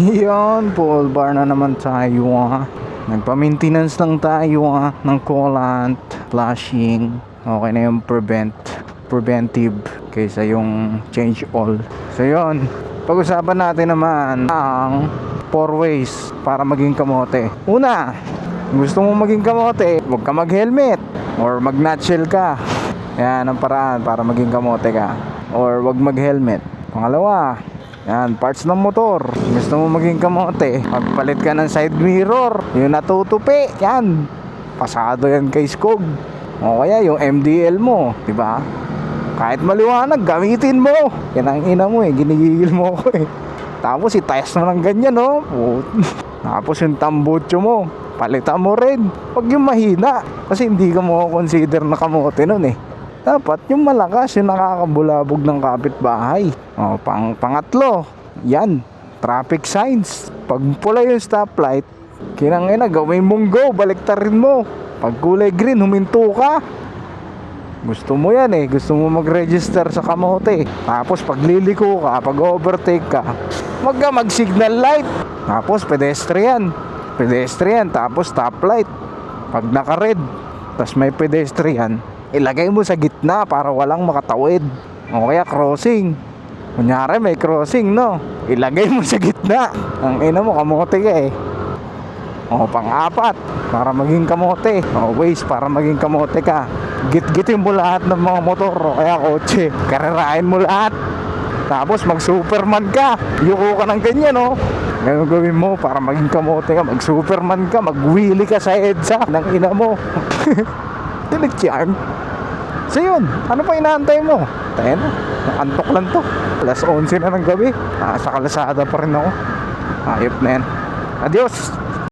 Yan, full bar na naman tayo Nagpa-maintenance lang tayo ng coolant, flashing. Okay na yung preventive kaysa yung change all. So yun, pag-usapan natin naman ang 4 ways para maging kamote. Una, gusto mong maging kamote, huwag ka mag-helmet or mag-nutshell ka. Yan ang paraan para maging kamote ka. Or huwag mag-helmet. Pangalawa, yan, parts ng motor. Gusto mo maging kamote, magpalit ka ng side mirror, yung natutupi, yan, pasado yan kay Skog. O kaya yung MDL mo, diba? Kahit maliwanag, gamitin mo. Yan ang ina mo ginigigil mo ako Tapos itayas mo ng ganyan Tapos yung tambutso mo, palitan mo rin. Pag yung mahina, kasi hindi ka mo consider na kamote nun Dapat yung malakas, yung nakakabulabog ng kapitbahay. Pangatlo, yan, traffic signs. Pag pula yung stoplight, kinangina, gawin mong go, baliktarin mo. Pag kulay green, huminto ka. Gusto mo yan gusto mo mag-register sa kamote. Tapos pag liliko ka, pag overtake ka, wag ka mag-signal light. Tapos pedestrian, tapos stoplight. Pag naka-red, tapos may pedestrian, ilagay mo sa gitna para walang makatawid. O kaya crossing, kunyari may crossing ilagay mo sa gitna. Ang ina mo, kamote ka pang-apat, para maging kamote. Ways para maging kamote ka, git-gitin mo lahat ng mga motor o kaya kotse, karerahin mo lahat. Tapos mag Superman ka, yuko ka ng ganyan Ganun gawin mo para maging kamote ka. Mag Superman ka, mag-wheelie ka sa EDSA ng ina mo. Dilit yan. So yun, ano pa inaantay mo? Tayo na, nakantok lang to. Alas 11 na ng gabi, sa kalsada pa rin ako. Ayop na yan. Adios.